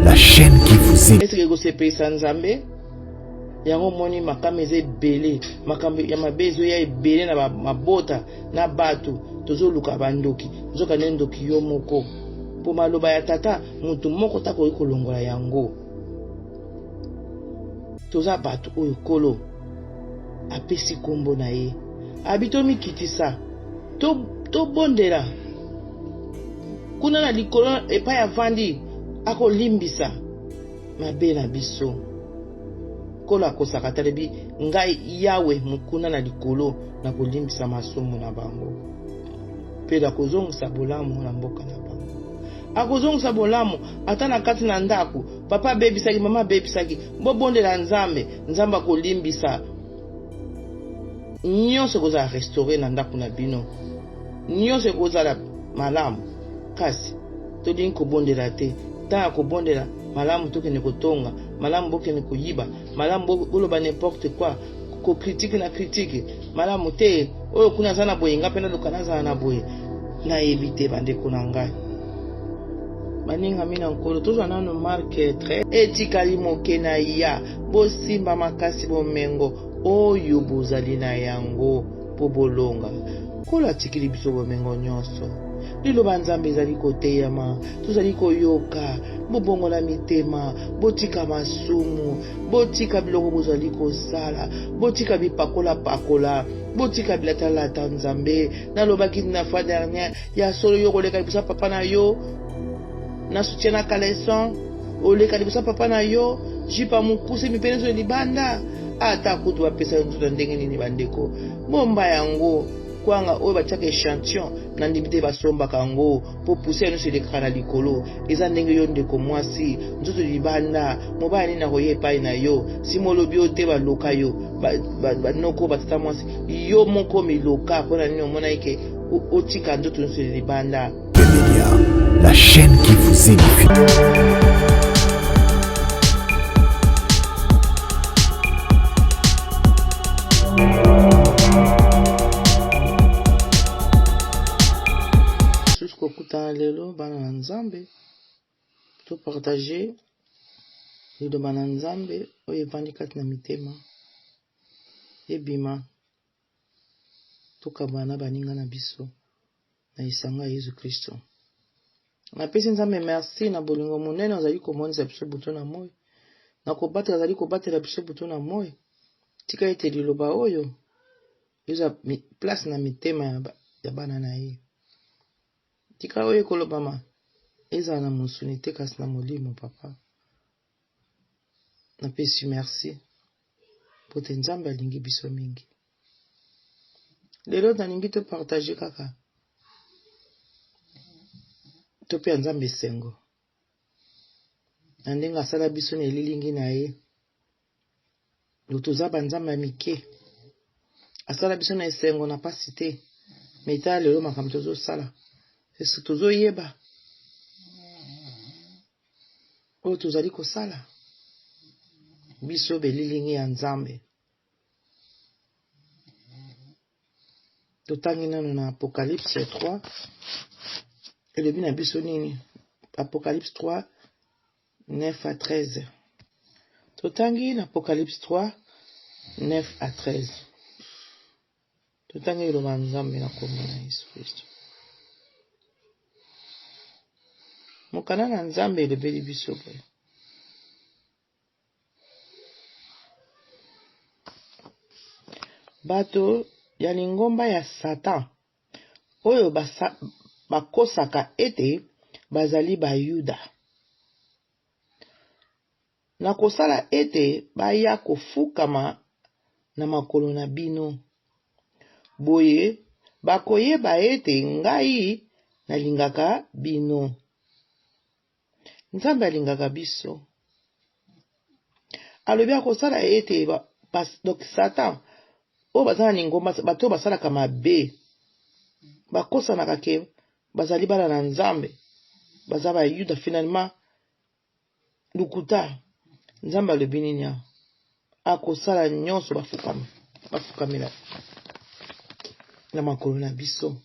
la chaîne qui vous aime. Est-ce que vous savez ça Nzambe? Yango moni makameze belé, makambe ya mabezo ya belé na mabota na bato, tozo luka bandoki, nzoka nendoki yo moko. Po maloba ya tata, mutu moko tako ikolongola yango. Toza bato oyo kolo apesi kombo na ye. Abitomi kitisa. To bondela. Kuna na likolo epa ya vandi ako limbisa mabe na biso. Kolo akosaka talebi ngai yawe mukuna na likolo na kolimbisa masumu na bango. Pela kozongisa bolamu na mboka na bango. Akozongisa bolamu ata na kati na ndako. Papa bebisaki, mama bebisaki. Bobondela Nzambe, Nzamba kolimbisa. Nyonso koza restaurer na ndako na bino. Nyonso koza malamu. Kasi tolingi kobondela te. Tanga kobondela malamu tokende kotonga, malamu bokende koyiba, malamu boloba n'importe quoi, ko critique na critique, malamu te oyo kuna zana boye nga pena lokana zana boye na ebite bandeko na ngai. Baninga mina nkolo tozwa nano marque très etikali moke na ya bosimba makasi bomengo oyo bozali na yango po bolonga kola tikili biso bomengo nyonso. Liloba Nzambe ezali koteyama, tozali koyoka, bobongola mitema, botika masumu, botika biloko bozali kosala, botika bipakola pakola, botika bilatalata Nzambe. Nalobaki na fois dernière ya solo yo koleka libusa papa na yo, na soutien na caleçon, oleka libusa papa na yo, jipa mukuse mipenezo libanda, ata kutu bapesa nzuto ndenge nini bandeko. Bomba yango kwanga oyo batiaka échantillon na ndimite basomba kango po pousser no seleka na likolo eza ndenge yo ndeko mwasi nzoto libanda mobali nini na koyepa na yo simolobi o te baloka yo banoko batata mwasi yo moko miloka mpona nini omona ike otika nzoto no libanda. La chaîne qui vous édifie. Lelo bana na Nzambe to partager lido bana Nzambe oyo evandi kati na mitema ebima tokabana baninga na biso na isanga Yesu Kristo. Napesi Nzambe merci na bolingo monene ozali komonisa biso buto na moi na kobatela azali kobatela biso buto na moi tika ete liloba oyo eza place na mitema ya bana na ye. Tika oye kolobama eza na mosuni te kasi na molimo papa. Napesi merci po te Nzambe alingi biso mingi. Lelo nalingi to partager kaka to pe Nzambe sengo na ndenge asala biso na elilingi na ye. Toza banzambe ya mike asala biso na esengo na pasi te meta lelo makambo tozosala esi tozoyeba oyo tozali kosala biso belilingi ya Nzambe. Totangi nano na Apocalypse 3 elobi na biso nini? Apocalypse 3 9 à 13. Totangi na Apocalypse 3 9 à 13. Totangi eloba Nzambe na kombo na Yesu Kristo. Mokana na Nzambe elobeli biso boye. Bato ya lingomba ya Satan oyo bakosaka ete bazali Bayuda na kosala ete baya kofukama na makolo na bino. Boye bakoyeba ete ngai nalingaka bino. Nzambe alingaka biso. Alobi akosala ete donc Satan o bazana lingomba bato basalaka mabe bakosanaka ke bazali bana na Nzambe baza Bayuda finalement lukuta Nzambe alobi nini akosala nyonso bafukamela na makolo na biso.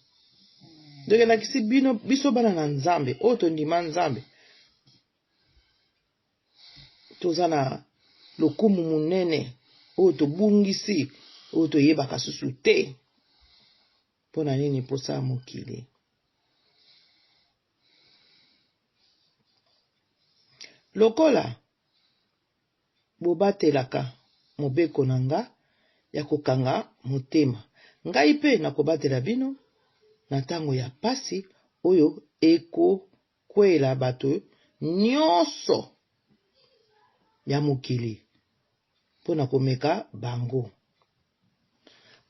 Donc nakisi biso bana na Nzambe oyo tondima Nzambe tozana lokumu munene oyo tobungisi oyo toyebaka susu te mpona nini posa mokili. Lokola bobatelaka mobeko na nga ya kokanga motema, ngai pe nakobatela bino na ntango ya pasi oyo ekokwela bato nyonso ya mokili mpona komeka bango.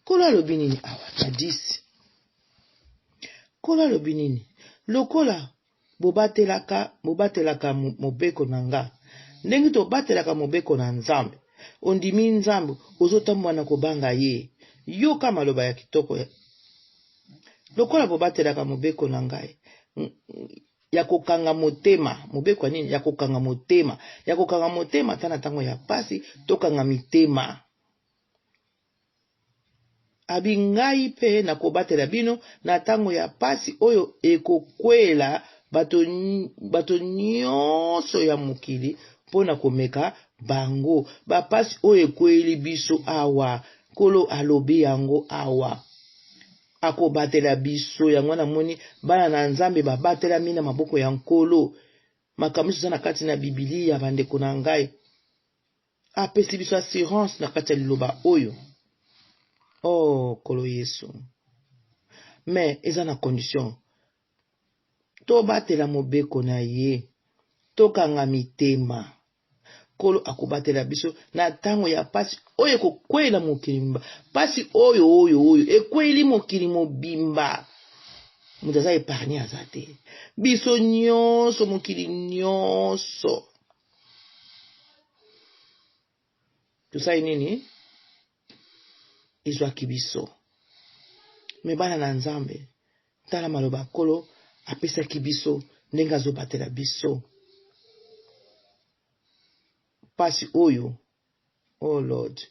Nkolo alobi nini awa na 10? Nkolo alobi nini? Lokola bobatelaka mobeko na nga ndenge tobatelaka mobeko na Nzambe, ondimi Nzambe ozotambola na kobanga ye. Yoka maloba ya kitoko. Lokola bobatelaka mobeko na ngai ya kokanga motema, mobeko ya nini? Ya kokanga motema. Ya kokanga motema ta na ntango ya pasi tokanga mitema. Abi ngai pe na kobatela bino na ntango ya pasi oyo ekokwela bato nyonso ya mokili mpona komeka bango. Bapasi oyo ekweli biso awa. Nkolo alobi yango awa. Akobatela biso yango namoni bana na Nzambe babatelami na maboko ya Nkolo. Makambo nyonso na kati na Biblia bandeko na ngai. Apesi biso assurance na kati ya liloba oyo. Oh, Nkolo Yesu. Mais eza na condition. Tobatela mobeko na ye. Tokanga mitema. Nkolo akobatela biso na ntango ya pasi oyo ekokwela mokili mobimba. Pasi oyo ekweli mokili mobimba. Mutu aza epargne aza te. Biso nyonso mokili nyonso. Tosali nini? Ezwaki biso. Me bana na Nzambe tala maloba Nkolo apesaki biso ndenge azobatela biso. Pasi oyo, oh Lord,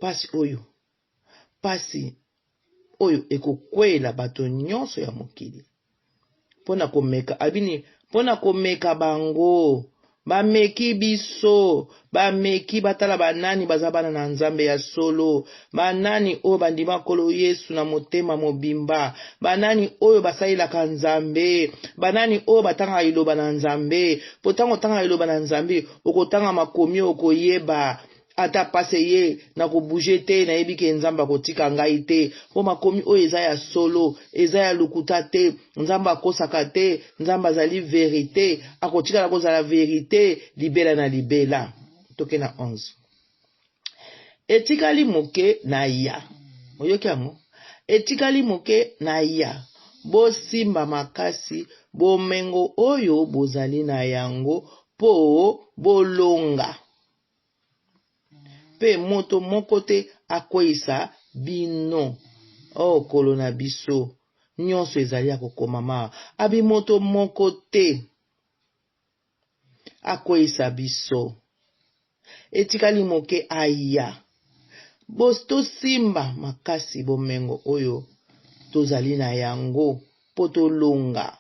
pasi oyo ekokwela bato nyonso ya mokili mpona komeka abini, mpona komeka bango. Bameki biso, bameki batala banani baza bana na Nzambe ya solo, banani oyo bandima Nkolo Yesu na motema mobimba, banani oyo basalilaka Nzambe, banani oyo batanga iloba na Nzambe. Potango tanga iloba na Nzambe okotanga makomi okoyeba ata pase ye na kobuje te na yebike Nzambe akotika ngai te. Po makomi oyo eza ya solo, eza ya lukuta te. Nzambe akosaka te, Nzambe azali verite, akotika na kozala verite libela na libela. Toke na 11. Etikali moke na ya. Oyoki yango? Etikali moke na ya. Bosimba makasi bomengo oyo bozali na yango po bolonga. Pe moto moko te akweyisa bino. Oh, Nkolo na biso nyonso ezali ya kokomama. Abi moto moko te akweyisa biso. Etikali moke aya. Tosimba makasi bomengo oyo tozali na yango po tolonga.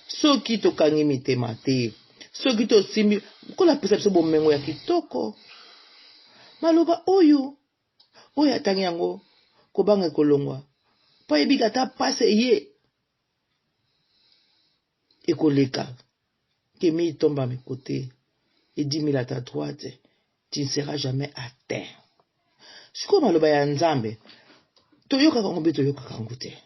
Soki tokangi mitema te, soki tosimbi Nkolo apesa biso bomengo ya kitoko. Maloba oyo atangi yango kobanga kolongwa. Pa ebika ta pase ye ekoleka. Kemi tomba mes côtés et 10 000 à ta droite, tu ne seras jamais atteint. Siko maloba ya Nzambe toyoka kango be toyoka kango te.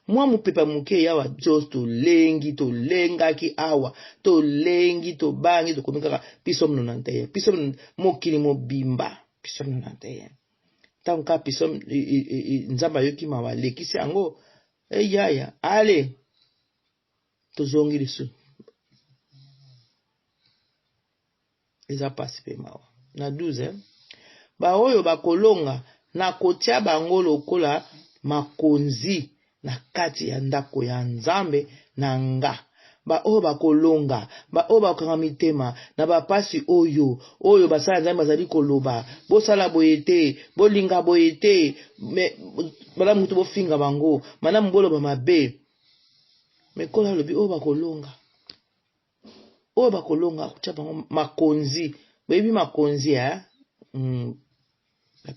Mwa mupepa muke yawa jos tolengaki awa, tolengi tobangi tokomika pisom 91, pisom mokili mobimba, pisom 91. Tanka pisom Nzamba yoki mawa lekisi yango yaya ale tozongi lisu. Eza pasi pe mawa na 12. Ba oyo bakolonga na kotia bango lokola makonzi na kati ya ndako ya Nzambe na nga. Ba oyo bakolonga, ba oyo bakanga mitema na bapasi oyo basala Nzambe bazali koloba bosala boyete, bolinga boyete, bala mutu bofinga bango, mana mbolo ba mabe. Mekola lobi oyo bakolonga. oyo bakolonga kutia bango makonzi boyebi makonzi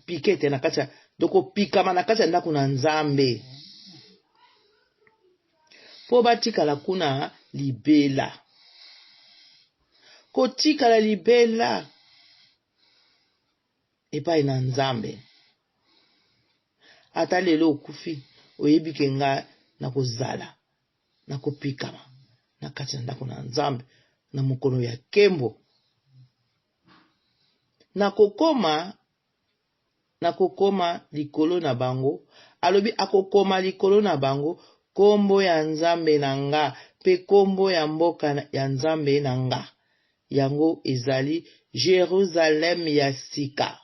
pikete na kati ya doko pikama na kati ya ndako na Nzambe po batikala kuna libela kotikala libela epai na Nzambe ata lelo okufi oyebi ke nga na kozala na kopikama na kati ya ndako na Nzambe na mokolo ya kembo na kokoma likolo na bango alobi akokoma likolo na bango kombo ya Nzambe na nga pe kombo ya mboka ya Nzambe na nga yango ezali Jerusalem ya sika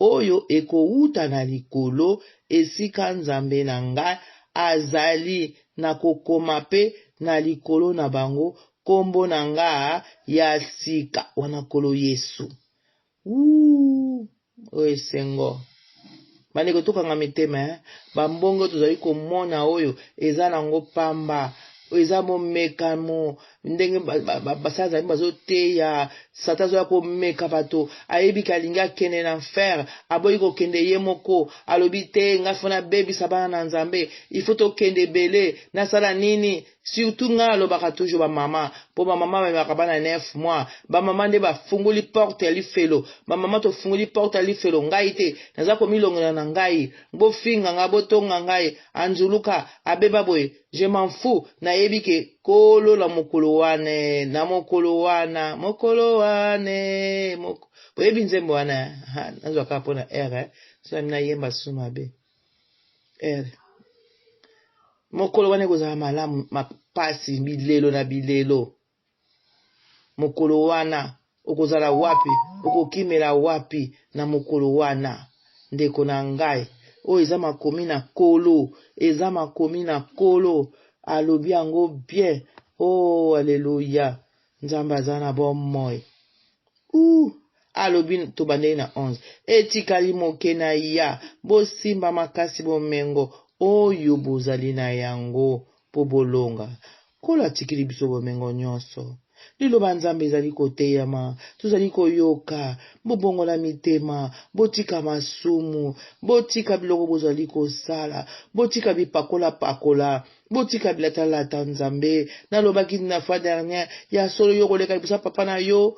oyo ekouta na likolo esika Nzambe na nga azali na kokoma pe na likolo na bango kombo na nga ya sika wana kolo Yesu oyo esengo bandeko tokanga mitema bambongo tozali komona oyo eza nango pamba eza momekamo ndenge basala zali bazoteya satan azoya komeka bato ayebi kalingi akende na enfer aboyi kokende ye moko alobi te nga fona bebisa bana na Nzambe ifo tokende ebele nasala nini surtout nga alobaka toujours bamama po bamama bamemaka bana 9 mois bamama nde bafunguli porte ya lifelo bamama tofunguli porte ya lifelo ngai te naza komilongela na ngai bofinga nga botonga ngai anzuluka abeba boye je m'en fous nayebi ke kolo la mokolo wane na mokolo wana boyebi nzembo wana nazwaka mpona r so mina yemba suma be r mokolo wana ekozala malamu mapasi bilelo na bilelo mokolo wana okozala wapi okokimela wapi na mokolo wana ndeko na ngai oyo eza makomi na kolo eza makomi na kolo alobi yango bien alleluya Nzambe aza na bomoi alobi tobandeli na 11 etikali moke na ya bosimba makasi bomengo oyo bozali na yango po bolonga kolo atikili biso bomengo nyonso liloba Nzambe ezali koteyama tozali koyoka bobongola mitema botika masumu botika biloko bozali kosala botika bipakola botika bilatalata Nzambe nalobaki na fois dernière ya solo yo koleka libosa papa na yo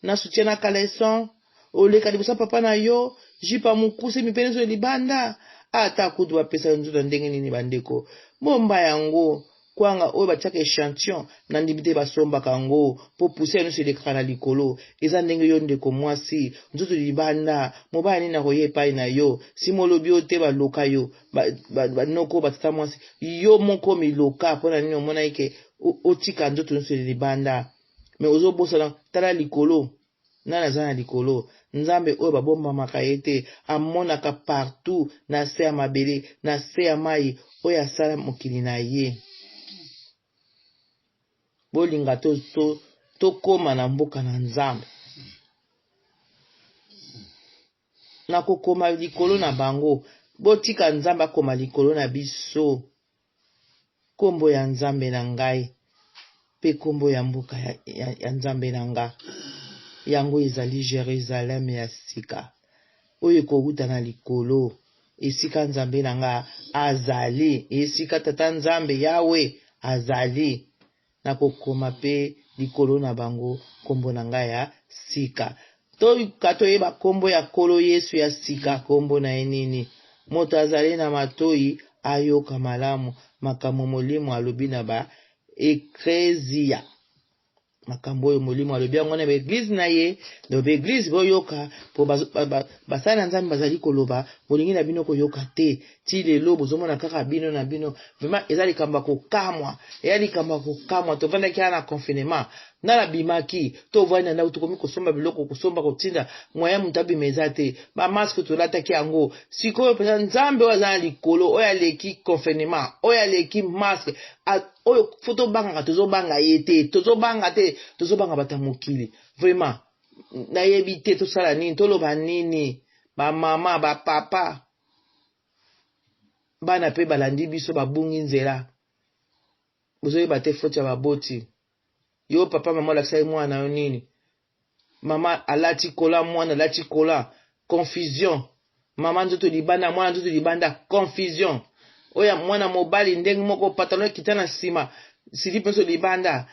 na soutien na caleçon oleka libosa papa na yo jipa mukuse mipene so libanda ata kudu bapesa nzuto ndenge nini bandeko bomba yango kwanga oyo batiaka échantillon na ndimite basombaka yango po pousse nyonso elekaka na likolo eza ndenge yo ndeko mwasi nzoto libanda mobali nini akoya epai na yo si molobi yo te baloka yo banoko batata mwasi yo moko miloka mpona nini omona eke otika nzoto nyonso libanda me ozobosana tala likolo nani aza na likolo Nzambe oyo babombamaka ye te amonaka partout na se ya mabele na se ya mai oyo asala mokili na ye bolinga tokoma na mboka na Nzambe na kokoma likolo na bango botika Nzambe akoma likolo na biso kombo ya Nzambe na ngai pe kombo ya mboka ya Nzambe na nga yango ezali Jerusalem ya sika oyo ekouta na likolo esika Nzambe na nga azali esika tata Nzambe yawe azali na kokoma pe likolo na bango kombo na nga ya sika toyeba kombo ya kolo Yesu ya sika kombo na ye nini moto azali na matoi ayoka malamu makambo molimo alobi na ba eklezia makambo oyo molimo alobi yango na baeglize na ye na baeglize boyoka po basala na Nzambe bazali koloba bolingi na bino koyoka te ti lelo bozomona kaka bino na bino vraiment eza likambo ya kokamwa tovandaki na confinement nala bimaki tovandi na ndako tokomi kosomba biloko kosomba kotinda moya mutu abima eza te bamaske tolataki yango sikoyo mpenza Nzambe oyo aza na likolo oyo aleki confinement oyo aleki maske oyo fo tobangaka tozobanga ye te tozobanga bata mokili vraiment nayebi te tosala nini toloba nini bamama bapapa bana pe balandi biso babungi nzela bozoyeba te foti ya baboti yo papa mama lakisa mwana yo nini mama alati kola mwana alati kola confusion mama nzoto libanda mwana nzoto libanda confusion oya mwana mobali ndenge moko pantalon kitana sima silipe so libanda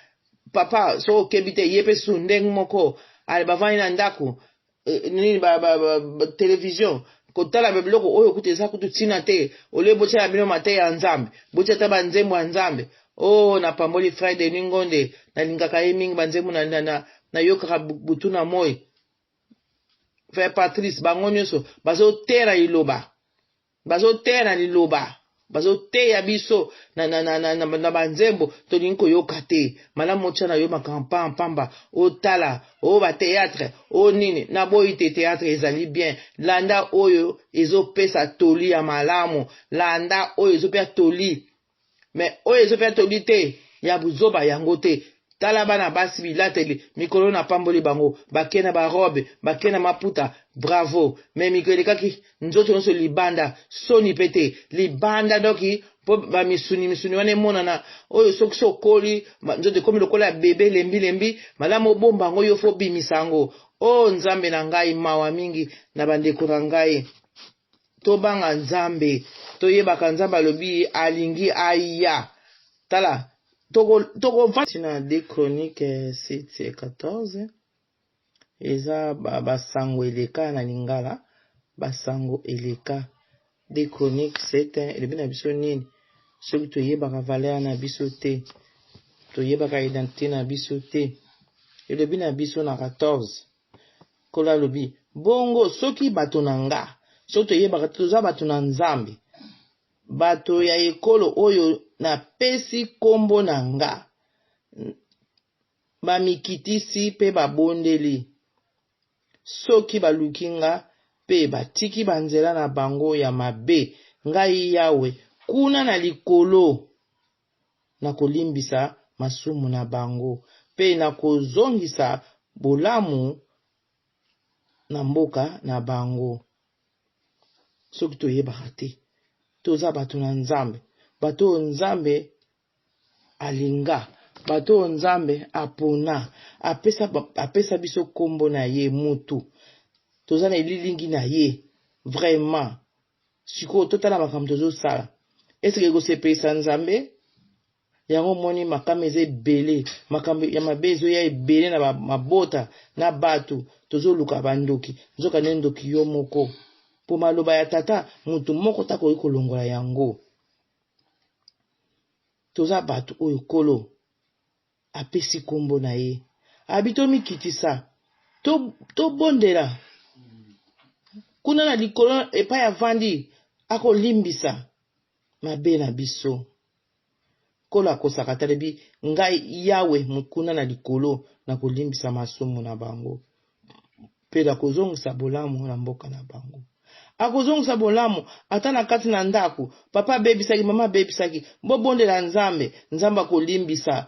papa so okebite yepe su ndenge moko ale bavani na ndako nini television kotala biloko oyo kuteza kutu tina te ole bocha ya bino mate ya nzambe bocha ta banzembo ya nzambe na pamboli Friday ningonde na lingaka ye mingi banzembo na yokaka butuna moy Frère Patrice bango nyonso bazotera liloba bazoteya biso na banzembo tolingi koyoka te malamu otya yo makampa mpamba otala ba théâtre nini na boyi te théâtre ezali bien landa oyo ezopesa toli ya malamu landa oyo ezopesa toli mais oyo ezopesa toli te ya buzoba yango te tala bana basi bilateli mikolo na pamboli bango bakena barobe bakena maputa bravo mais mikolo elekaki nzoto nyonso libanda soni pete libanda doki po bamisuni wana emonana oyo soki sokoli nzoto ekomi lokola bebe lembi malamu obomba yango yo fo bimisa yango nzambe na ngai mawa mingi na bandeko na ngai tobanga nzambe toyebaka nzambe alobi alingi aya tala Togo na 2 Chroniques 7-14 eza basango eleka na lingala basango eleka 2 Chroniques 7 elobi na biso nini soki toyebaka valeur na biso te toyebaka identité na biso te elobi na biso na 14 kola lobi bongo soki bato na nga soki toyebaka toza bato na nzambe bato ya ekolo oyo na pesi kombo na nga bamikitisi pe babondeli soki baluki nga pe batiki banzela na bango ya mabe ngai yawe kuna na likolo na kolimbisa masumu na bango pe na kozongisa bolamu na mboka na bango soki toyebaka te toza bato na nzambe bato nzambe alinga bato nzambe apona apesa biso kombo na ye mutu toza na elilingi na ye vraiment sikoyo totala makambo tozosala eseke ekosepelisa nzambe yango moni makambo eza ebele makambo ya mabe ezoya ebele na mabota na bato tozoluka bandoki nzoka ne ndoki yo moko po maloba ya tata mutu moko takoki kolongola yango toza bato oyo kolo apesi kombo na ye abi tomikitisa tobondela kuna na likolo epai avandi akolimbisa mabe na biso kolo akosaka talebi ngai yawe mokuna na likolo na kolimbisa masumu na bango pe na kozongisa bolamu na mboka na bango akozongisa bolamu ata na kati na ndako papa abebisaki mama abebisaki bobondela nzambe akolimbisa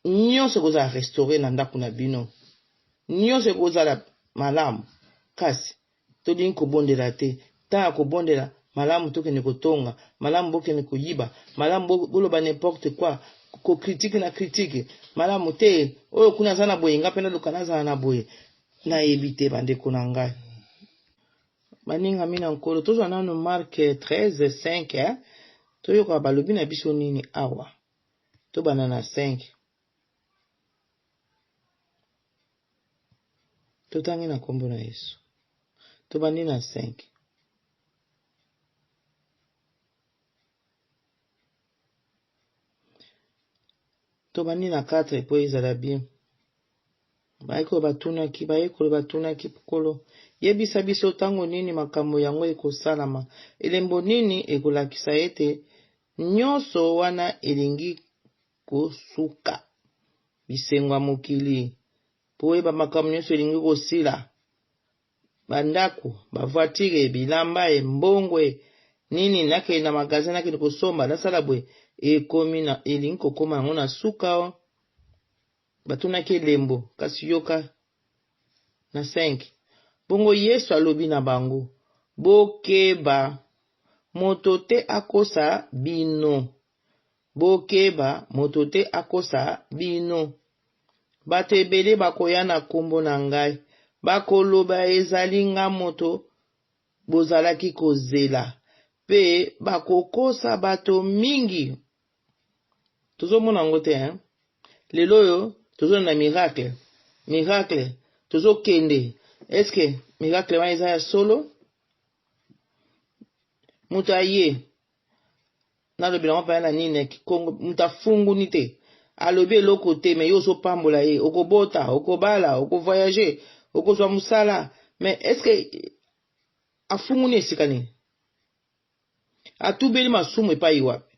nyonso kozala restauré na ndako na bino nyonso kozala malamu kasi tolingi kobondela te ntango kobondela malamu tokende kotonga malamu bokende koyiba malamu boloba n'importe quoi kokritike na kritike malamu te oyo kuna aza na boye nga mpe naluka nazala na boye nayebi te bandeko na ngai baninga mina nkolo tozwa nano Marke 13:5 toyoka balobi na biso nini awa tobana na 5 totangi na kombo na Yesu tobandi na 5 tobandi na 4 po ezala bien bayekolo batunaki kolo yebisa biso tango nini makambo yango ekosalama elembo nini ekolakisa ete nyonso wana elingi kosuka bisengo ya mokili po oyeba makambo nyonso elingi kosila bandako bavoitire bilamba embongwe nini nakende na magazin nakende kosomba nasala bwe ekomi na elingi kokoma yango na suka batunaki elembo kasi yoka na 5 bongo Yesu alobi na bango bokeba moto te akosa bino bokeba moto te akosa bino. Bato ebele bakoya na kombo na ngai, bakoloba ezali nga moto bozalaki kozela, pe bakokosa bato mingi. Tozomona ngo te, hein? Lelo oyo tozona miracle. Miracle tozokende. Eske miracle wana eza ya solo? Mutu aye nalobi nango pa na nini Kongo, mutu afunguni te alobi eloko te, me yo ozopambola ye, okobota, okobala, okovoyager, okozwa musala, me eske afunguni esika nini? Atubeli masumu epai wapi?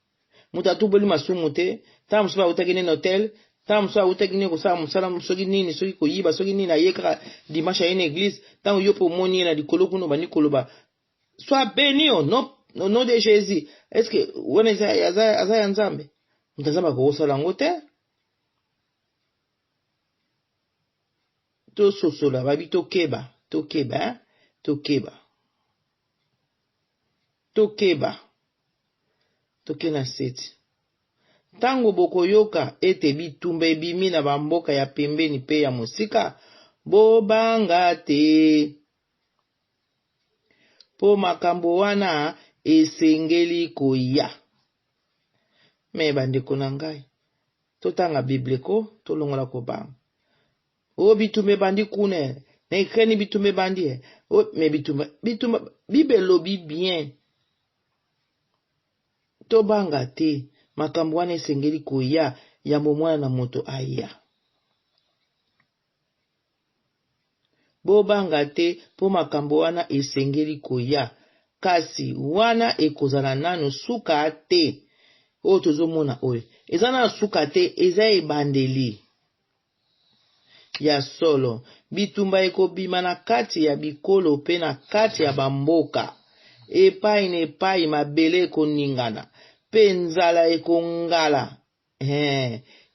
Mutu atubeli masumu te, tala mosusu autaki nini hotel, tala mosusu autaki nini kosala musala, soki nini, soki koyiba, soki nini ayeka dimanche aye na église, tango yo po moni ye na likolo kuno bandi koloba sois béni au nom de Jésus. Est-ce que wana aza ya Nzambe? Mutu Nzambe akosala ngo te. Tososola babi tokeba, toke na seti. Tango bokoyoka ete bitumba ebimi na bamboka ya pembeni pe ya mosika, bobanga te. Po makambo wana esengeli koya. Me bandeko na ngai, totanga Bible ko, tolongola kobanga. O bitumbe bandi kune, na ekreni bitumbe bandi, o me bitumba, Bible lobi bien. Tobanga te, makambo wana esengeli koya, ya mwana na moto aya. Bobanga te, po makambo wana esengeli koya, kasi wana ekozala nano suka te. O tozomona oyo, eza na suka te, eza ebandeli ya solo. Bitumba ekobima na kati ya bikolo pe na kati ya bamboka. Epai na epai mabele ekoningana, pe nzala ekongala.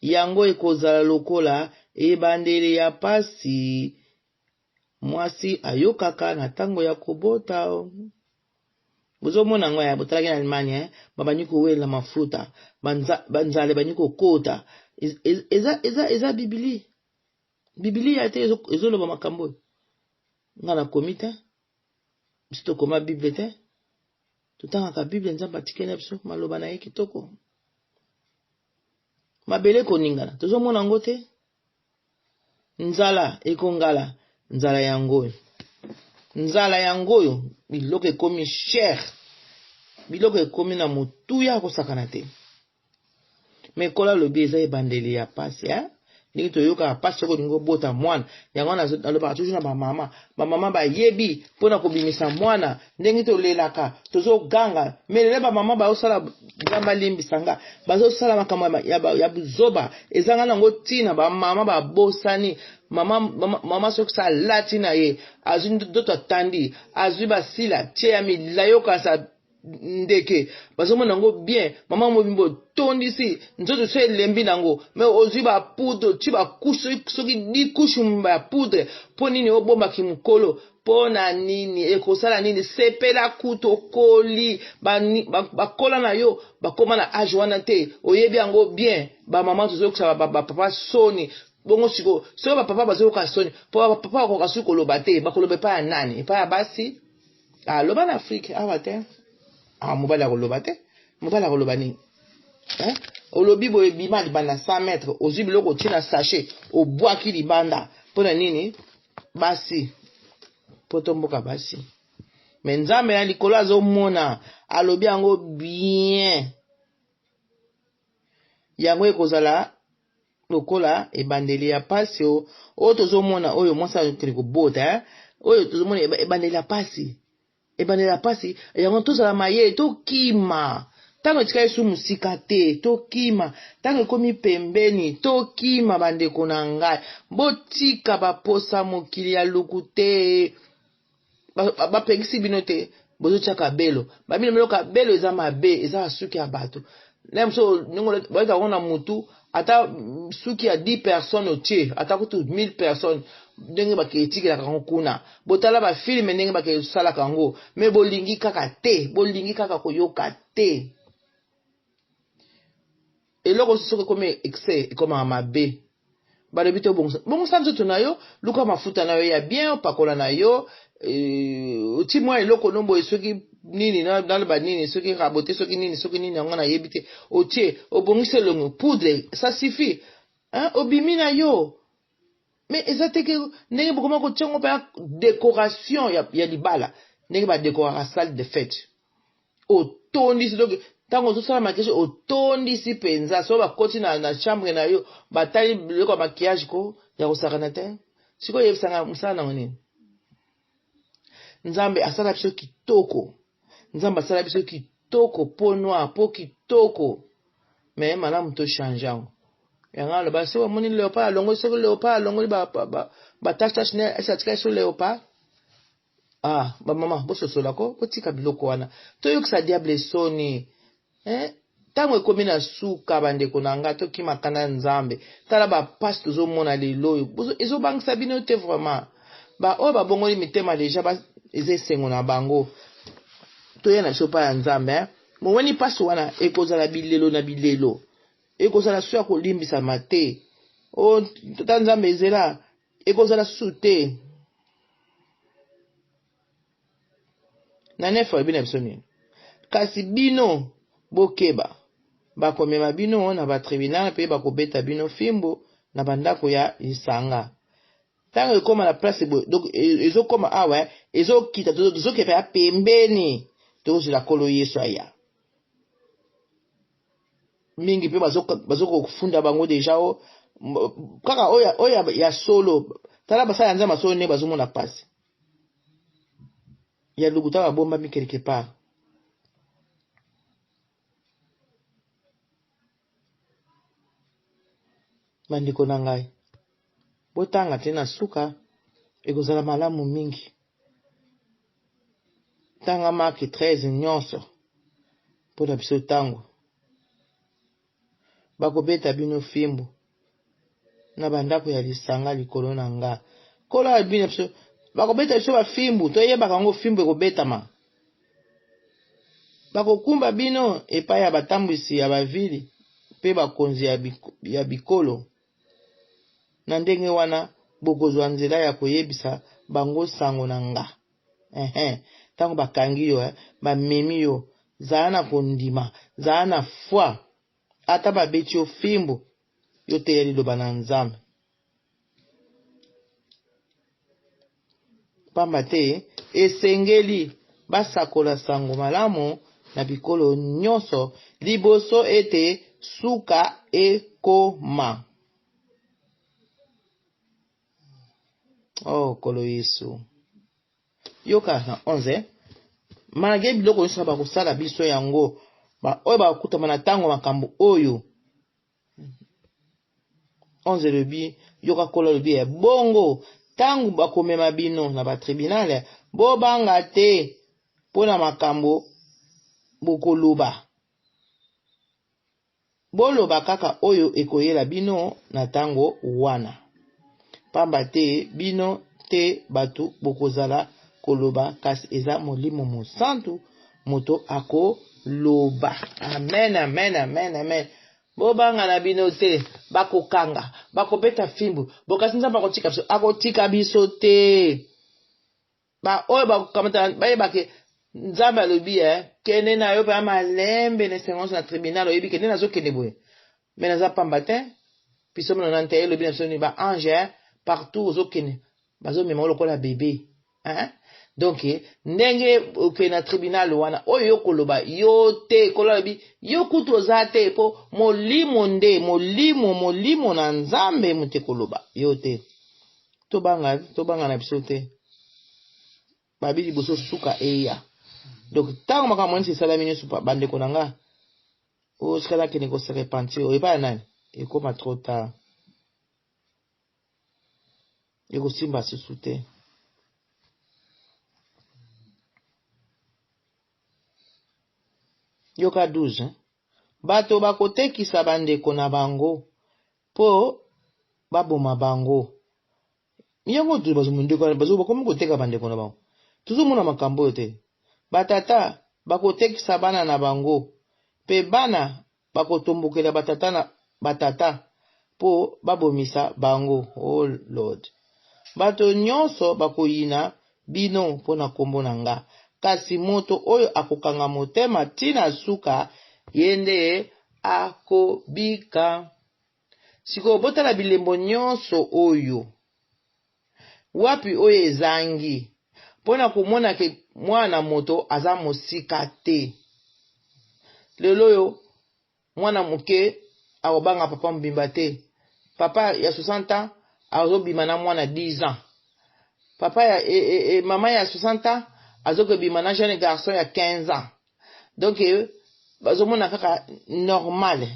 Yango ekozala lokola ebandeli ya pasi mwasi ayokaka na tango ya kobota. Bozomona ngo ya botalaki na Allemagne, babani kowela mafuta, banzale bani kokota. Eza Bibili. Bibili ya te ezoloba makambo. Nga na komite, bisto koma Bible te. Tutangaka Bible Nzambe atikene biso maloba na ye kitoko. Mabele koningana, tozomona ngo te. Nzala ekongala, nzala yangoyo. Nzala yangoyo, biloko ekomi cher. Biloko ekomi na motuya kosakana te. Mekola lobi eza ebandeli ya pasi, Ningi toyoka pasi yoko ningo bota mwana. Yango naloba toujours na bamama. Bamama bayebi pona kobimisa mwana. Ndenge tolelaka, tozo ganga. Melele bamama baosala gamba limbisanga. Bazosala makambo ya buzoba. Ezanga nango tina bamama babosani. Mama soki sa lati na ye. Azwi ndoto atandi. Azwi basila. Tie ya milayoka sa ndeke. Bazomona nango bien. Mama mobimbo tondisi. Nzoto se lembi nango. Me ozwi ba poudre. Ti ba kusho. Soki di kushu ba poudre. Po nini obomba kimukolo. Po na nini. Ekosala nini. Sepela kuto koli. Bakola na yo. Bakoma na age wana te. Oyebi yango bien. Ba mama tozo kusa ba papa soni. Bongo siko. So ba papa bazo kasoni. Po ba papa wakokasu koloba te. Bakolobe pa ya nani. Pa ya basi. Loba na Afrique. Awa te. Mobali ya koloba te. Mobali ya koloba nini? Olobi boye bima libanda 100 mètres. Ozwi biloko tina sachet. Obwaki libanda. Pona nini? Basi. Poto mboka basi. Men Nzambe ya likolo azomona. Alobi yango bien. Yango ekozala lokola ebandeli ya pasi. Oyo tozomona oyo mwasa kele kobota. Oyo tozomona ebandeli ya pasi. Ebandeli ya pasi. Yango tozala maye. Tokima. Tango etika yesu musika te. Tokima. Tango ekomi pembeni. Tokima bandeko na ngai. Botika baposa mokili ya luku te. Bapegisi bino te. Bozo tiaka belo. Babino meloka belo eza mabe. Eza suki ya bato. Lemso boyeta wana mutu. Ata suki ya 10 personnes otie. Ata kutu 1000 personnes. Ndenge bake etiki la kango kuna. Botala ba filme ndenge bake sala kango. Me bolingi kaka te. Bolingi kaka koyoka te. eloko soki comme excès comme amabe balobi te bongosa nzoto na yo luka mafuta na yo ya bien opakola na yo oti mwa eloko nombo soki nini naloba nini soki rabote soki nini yango nayebi te otie obongisi elongo poudre ça suffit obimi na yo mais eza te ke ndenge bokoma kotia ngo mpe décoration ya libala ndenge badekoraka salle de fête otondisi donc ntango ozosala maquillage otondisi mpenza so bakoti na chambre na yo batali biloko ya maquillage ko ya kosakana te sikoyo oyebisanga mosala nango nini nzambe asala biso kitoko nzambe asala biso kitoko po noir po kitoko me malamu tochange yango yango aloba soki omoni léopard alongoli soki léopard alongoli batache ne esi atikali so léopard bamama bososolako botika biloko wana toyokisa diable soni ntango ekomi na suka bandeko na nga tokimaka na nzambe tala bapasi tozomona lelo oyo ezobangisa bino te vraiment oyo babongoli mitema deja eza esengo na bango toye na biso pa ya nzambe momoni pasi wana ekozala bilelo na bilelo ekozala so ya kolimbisama te ta nzambe ezela ekozala susu te na nefa oyebi na biso nini kasi bino bokeba bakomema bino na batribunal mpe bakobeta bino fimbo na bandako ya lisanga ntango ekoma na place donc ezokoma awa ezokita tozokepa ya pembeni tokozela kolo yesu aya mingi mpe bazokofunda bango deja kaka oyo ya solo tala basala ya nzambe solo ne bazomona pasi ya lukuta babombami quelque part bandeko na ngai botanga te na suka ekozala malamu mingi tanga Mark 13 nyonso mpo na biso ntango bakobeta bino fimbo na bandako ya lisanga likolo na nga kolo ya bino biso bakobeta biso bafimbu toyebaka yango fimbu ekobetama bakokumba bino epai ya batambwisi ya bavili mpe bakonzi ya bikolo na ndenge wana bokozwa nzela ya koyebisa bango sango na nga ntango bakangi yo bamemi yo zala na kondima zala na foi ata babeti yo fimbu yo teya liloba na nzambe pamba te esengeli basakola sango malamu na bikolo nyonso liboso ete suka ekoma. Kolo Yesu yoka na 11 malgré biloko nyonso bakosala biso yango oyo bakutama na ntango makambo oyo 11 lobi yoka kolo lobi bongo ntango bakomema bino na batribunal bobanga te mpona makambo bokoloba boloba kaka oyo ekoyela bino na ntango wana pamba te bino te batu bokozala koloba kasi eza molimo mosantu moto akoloba. Amen, amen, amen, amen. Bobanga na bino te bakokanga bakobeta fimbu bokasi nzambe akotika biso te oyo bakamata bayebake nzambe alobi kende na yo mpe malembe na esengonso na tribunal oyebi kende nazokende boye me naza pamba te biso mona na nte elobi na biso ni baange partout ozokende bazomema lokola bebe donc ndenge okende na tribunal wana oyo yokoloba yo te kolobi yo kutu oza te po molimo nde molimo na nzambe mute koloba yo te tobanga na biso te babi liboso suka eya donc ntango makambo monisi esalami nyonso bandeko na nga osikala kende kose repentir oyepa ya nani ekoma trop tard ekosimba susu te. Yoka 12 bato bakotekisa bandeko na bango po baboma bango yango tu bazomundeko bazobakomi koteka bandeko na bango tuzomona makambo te batata bakotekisa bana na bango pe bana bakotombokela batata po babomisa bango. Oh Lord, bato nyonso bakoyina bino pona kombo na nga, kasi moto oyo akokanga motema tina suka yende akobika. Siko botala bilembo nyonso oyo, wapi oyo ezangi pona komona ke mwana moto aza mosika te. Lelo yo mwana moke akobanga papa mbimba te. Papa ya 60 ans azobima na mwana 10 ans. Papa ya mama ya 60 ans azokobima na jeune garçon ya 15 ans. Donc bazomona kaka normal.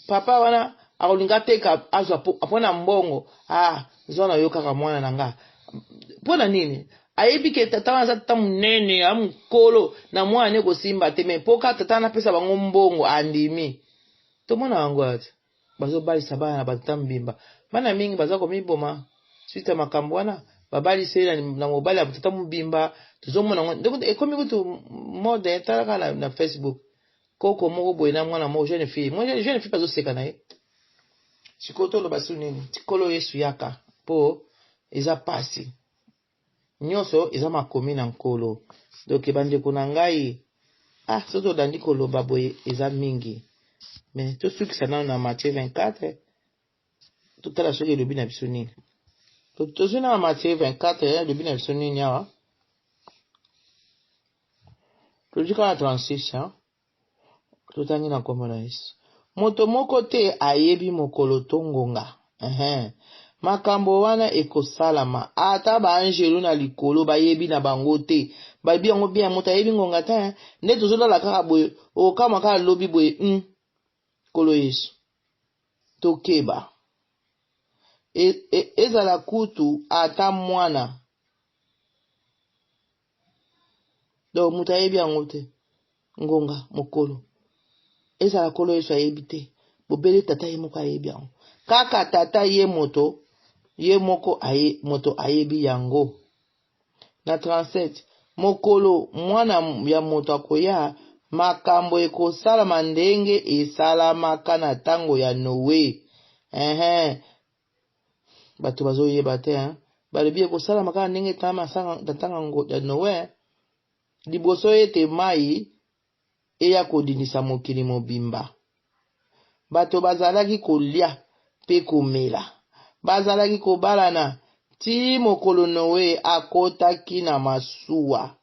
Papa wana akolinga teka azwa apona mbongo, zona yo kaka mwana nanga. Pona nini? Ayebi ke tata wana tata munene amukolo na mwana ne kosimba te, me poka tata na pesa bango mbongo andimi. To mona wangu ati bazo bali sabana na batata mbimba. Bana mingi baza komiboma suite makambo wana babali sela na mobali ya tata mbimba. Tuzomona ndeko ekomi kutu mode talaka na Facebook. Koko moko boye na mwana mo jeune fille. Moi jeune fille bazo seka na ye. Sikoto lo basu nini? Tikolo Yesu yaka po eza pasi. Nyonso eza makomi na nkolo. Donc bandeko na ngai soto dandi koloba boye eza mingi. Mais to sukisa na Matthieu 24 totala soki elobi na biso nini. Tozwi na Matthieu 24 elobi na biso nini awa. Tozika na 36 totangi na kombo na Yesu. Moto moko te ayebi mokolo tongonga. Makambo wana ekosalama ata ba angelu na likolo bayebi na bango te. Bayebi yango bien moto ayebi ngonga te. Nde tozolala kaka boye okama kaka lobi boye kolo Yesu tokeba. Ezala kutu ata mwana. Do moto ayebi yango te. Ngonga mokolo. Ezala kolo Yesu ayebi te. Bobele tata ye moko ayebi yango. Kaka tata ye moto ye moko moto ayebi yango. Na 37 mokolo mwana ya moto akoya makambo ekosalama ndenge esalamaka na tango ya Noe. Bato bazoyeba te balobi ekosalamaka ndenge tango ya Noe liboso ete mai eya kodinisa mokili mobimba. Bato bazalaki kolia pe komela, bazalaki kobalana ti mokolo Noe akotaki na masuwa.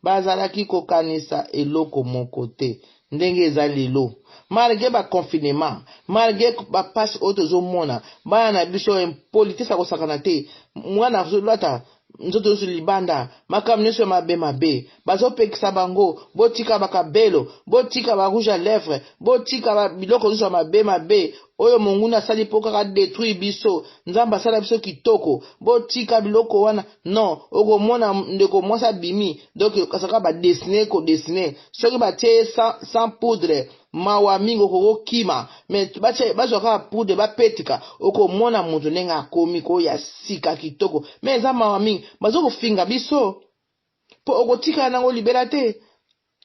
Bazalaki kokanisa eloko moko te ndenge eza lelo. Malgré ba confinement, malgré ba passe otozomona, bana na biso impolitesse akosakana te. Mwana zolata nzoto yosu libanda makam nyonso mabe bazopekisa bango botika bakabelo botika ba rouge à lèvres botika biloko nyonso mabe oyo monguna asali po kaka détruire biso nzamba asala biso kitoko botika biloko wana non okomona ndeko mwasa bimi donc kasaka ba dessiner ko dessiner soki batie sans poudre mawa mingi okokima mais bazwa kaka poudre bapetika okomona moto ndenge akomi ko ya sika kitoko mais eza mawa mingi bazokofinga biso po okotika nango libera te.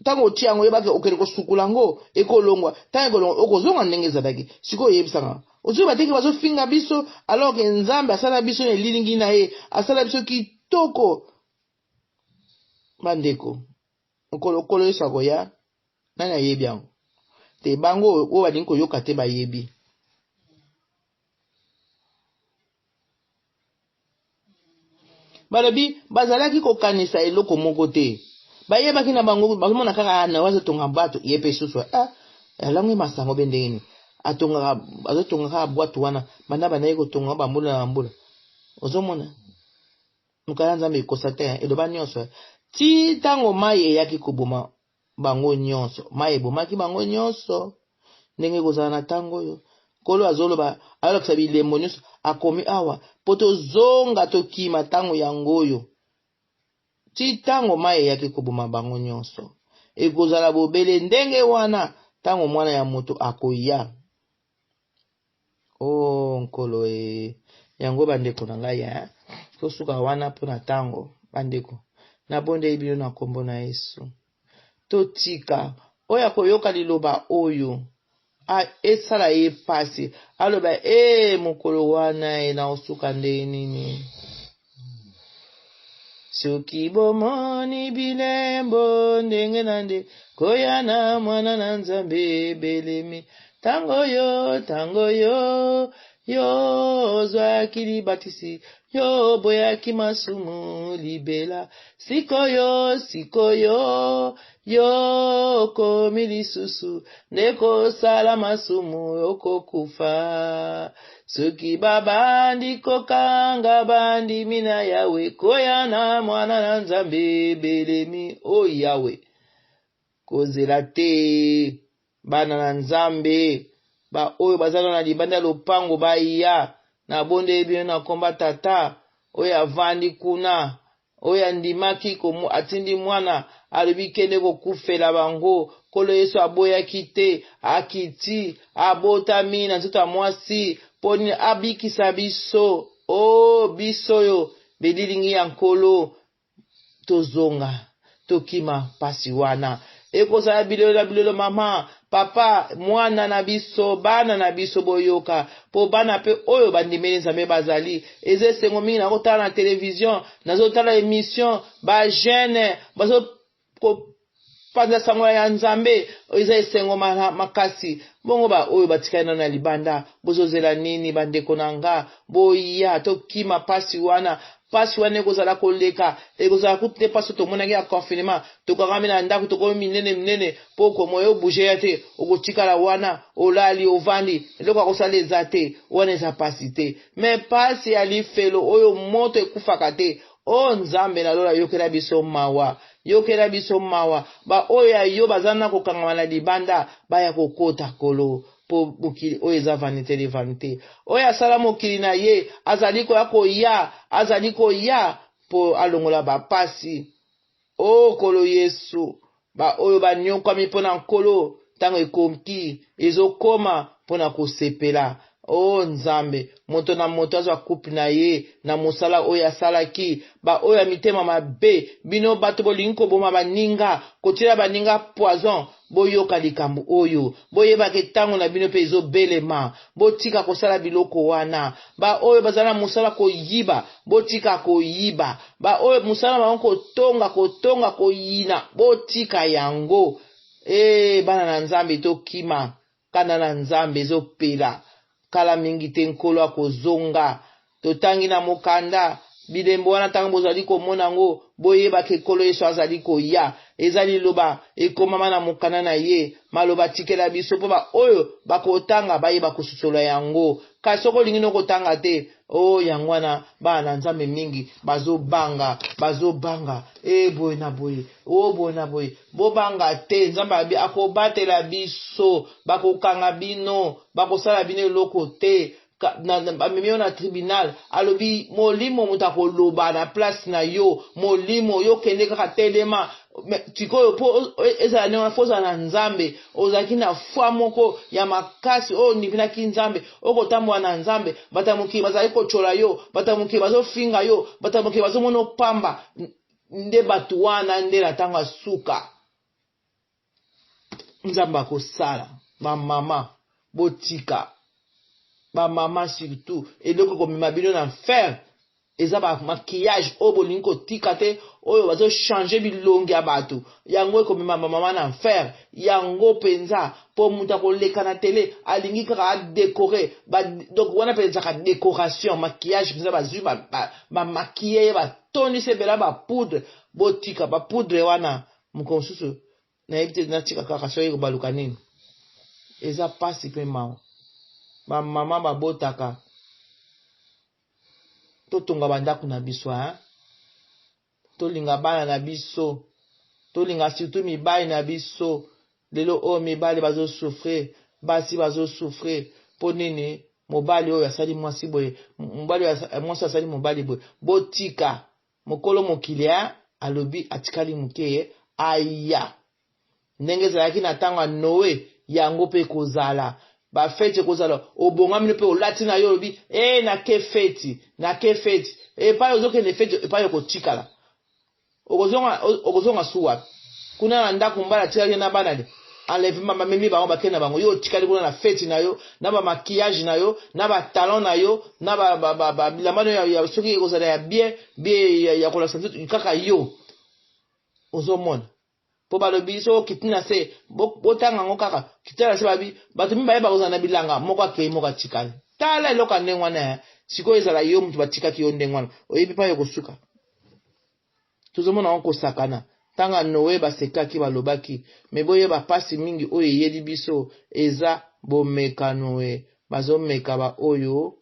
Tango otia yango yebaka okende kosukula yango ekolongwa tango ekolongwa okozonga ndenge ezalaki sikoyo oyebisanga ozoyi bateki bazofinga biso alors que Nzambe asala biso na elilingi na ye asala biso kitoko. Bandeko okolo Yesu akoya nani ayebi yango te bango oyo balingi koyoka te bayebi. Balobi bazalaki kokanisa eloko moko te. Bayebaki na bango bazomona kaka na wazotonga bato yepe susu alangi masango bendeni atonga azotonga ka bwato wana bana banaye kotonga bambula na mbula ozomona mukala Nzambe ikosa te eloba nyonso ti tango mai eyaki koboma bango nyonso mai ebomaki bango nyonso ndenge kozala na tango oyo kolo azoloba alokisa bilembo nyonso akomi awa po tozonga tokima tango yango oyo ti tango mai eyaki koboma bango nyonso ekozala bobele ndenge wana tango mwana ya moto akoya. Nkolo yango bandeko na ngai tosuka wana mpo na tango bandeko na bonde bino na kombo na Yesu totika oyo akoyoka liloba oyo esala ye pasi aloba mokolo wana na osuka nde nini soki bomoni bilembo ndenge na nde koya na mwana na Nzambe belemi tango yo ozwaki libatisi yo boyaki masumu libela sikoyo yo komi lisusu ndeko sala masumu okokufa soki babandi kokanga bandimi na Yawe koya na mwana na Nzambe belemi o Yawe kozela te bana na Nzambe ba oyo bazana na libanda lopango baiya na bonde bino na komba tata oyo avandi kuna oyo andimaki atindi mwana alobi kende kokufela bango kolo Yesu aboyaki te akiti abotami na nzoto ya mwasi poni abikisa biso biso yo belilingi ya nkolo tozonga tokima pasi wana ekozala bilelo mama papa mwana na biso bana na biso boyoka po bana pe oyo bandimeli Nzambe bazali eze sengo mingi na kotala na television nazotala émission ba jeune bazo panza sangola ya Nzambe eza esengo makasi bongo ba oyo batikana na libanda bozozela nini bandeko nanga boya tokima pasi wana ekozala koleka ekozala kute paso tomonaki ya confinement tokakami na ndako tokomi minene poko moyo bouge ya te okotikala wana olali ovandi eloko akosala eza te wana eza pasi te me pasi ya lifelo oyo moto ekufaka te Nzambe na lola yokela biso mawa ba oyo ya yo bazana kokangama na libanda baya kokota kolo po mokili oyo eza vanité oyo asala mokili na ye azali koya po alongola bapasi kolo Yesu ba oyo banyokwami mpo na nkolo ntango ekoki ezokoma mpo na kosepela Nzambe moto na moto azwa couple na ye na mosala oyo asalaki ba oyo ya mitema mabe bino bato bolingi koboma baninga kotiela baninga poison boyoka likambo oyo boyebaka ntango na bino mpe ezobelema botika kosala biloko wana ba oyo bazala mosala koyiba botika koyiba ba oyo mosala bango kotonga koyina botika yango bana na Nzambe tokima kana na Nzambe ezopela kala mingi te nkolo akozonga totangi na mokanda bilembo wana ntango bozali komona ngo boyebaka ekolo Yesu azali koya ezali loba ekomama na mokanda na ye maloba tikela biso mpo ba oyo bakotanga bayeba kosusola yango kasi soko olingi nokotanga te yango wana bana na Nzambe mingi bazobanga boye na boye boye na boye bobanga te Nzambe akobatela biso bakokanga bino bakosala bino eloko te bamemi na tribunal alobi molimo moto akoloba na place na yo molimo yo kende kaka telema tikoyo po ezala nena foza na Nzambe ozaki na foi moko ya makasi ndipinaki Nzambe okotambola na Nzambe batamuki bazali kochola yo batamuki bazofinga yo batamuki bazomona pamba nde batu wana nde na tanga suka Nzambe akosala bamama botika bamama surtout eloko komema bino na fer eza ba maquillage oyo bolingi kotika te oyo bazo changer bilongi ya bato yango ekomema bamama na fer yango penza po mutu akoleka na tele alingi kaka adekore donc wana mpe ezaka décoration maquillage penza bazwi bamaquille ye batondisi ebela bapoudre botika bapoudre wana mokolo mosusu nayebi te natika kaka soki kobaluka nini eza pasi mpe mawa bamama babotaka totonga bandako na biso tolinga bana na biso tolinga surtout mibali na biso lelo oyo mibali bazosouffrir basi bazosouffrir mpo nini mobali oyo asali mwasi boye mwasi asali mobali boye botika mokolo mokili alobi atikali moke aya ndenge ezalaki na ntango ya Noe yango mpe kozala bafeti kozala obongami mpe olati na yo lobi nake feti et pas aux autres effets, pas au kotikala. Okozonga suwa. Kuna na ndako mbala tia na banade. Enlèvement ba memi ba bakena bango yo tikali kuna na fête na yo, na ba maquillage na yo, na ba talon na yo, na ba bilamano ya soki kozala ya bien ya kola santu kaka yo. Ozomona. Po balobi so kitina se botanga ngo kaka kitala se babi bato mimba ba kozana bilanga moko akei moko tikali. Tala loka ndengwana siko ezala yo mutu batika ki yo ndengwana. Oyebi pa yo kosuka. Tozomona onko sakana. Tanga Noé basekaki balobaki. Me boye ba pasi mingi oyo yedi biso eza bomeka Noé. Bazomeka ba oyo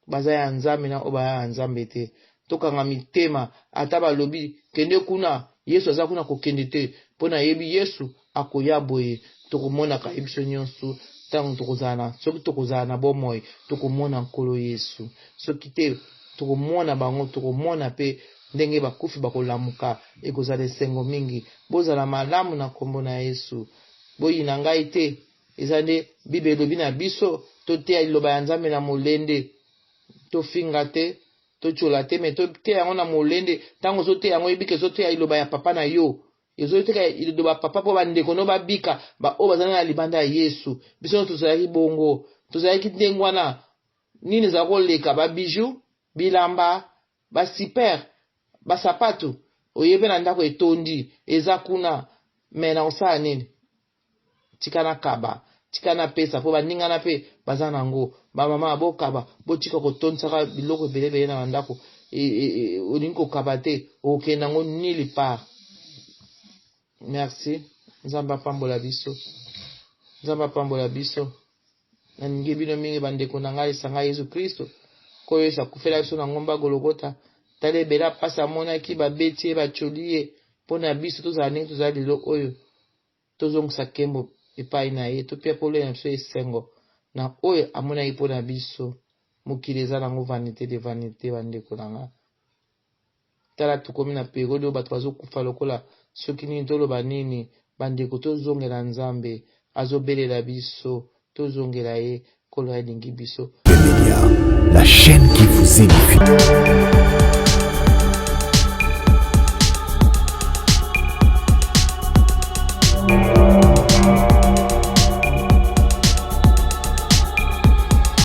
baza ya nzambe na oba ya nzambe te. Tokanga mitema ata balobi kende kuna Yesu aza kuna kokende te. Pona yebi Yesu akoya boye. Tokomona ka ebiso nyonso. Tango tokozana. Soki tokozana bomoi. Tokomona nkolo Yesu. Soki te tokomona bango. Tokomona pe ndenge bakufi bakolamuka ekozala esengo mingi bozala malamu na kombo na Yesu boyina ngai te ezande Bible bina biso toteya liloba ya Nzambe na molende tofinga te tochola te me toteya yango na molende tango zoteya yango yebike zoteya liloba ya papa na yo ezoteya liloba papa po bandeko no babika ba o bazana na libanda ya Yesu biso tozalaki bongo tozalaki ndengwana nini za koleka ba bijou bilamba ba super basapato oyebe na ndako etondi eza kuna mena osala nini tikana kaba tikana pesa po baninga na pe baza nango ba mama bokaba botika kotontsaka biloko belebele na ndako olingi kokaba te okenda ngo nili part. Merci. Nzamba pambola biso. Nzamba pambola biso. Na ningi bino mingi bandeko na ngai sanga Yesu Kristo koyo esa kufela biso na ngomba Golgotha. Tale bela pasa mona ki ba beti ba cholie pona biso tozala ndenge tozala lelo oyo tozongisa kembo epai na ye topia pole na biso esengo na oyo amona ye pona biso mokili eza nango vanité de vanité bandeko na nga. Tala tukomi na periode oyo bato bazokufa lokola soki nini toloba nini bandeko tozongela Nzambe azobelela biso tozongela ye kolo alingi biso. La chaîne qui vous édifie.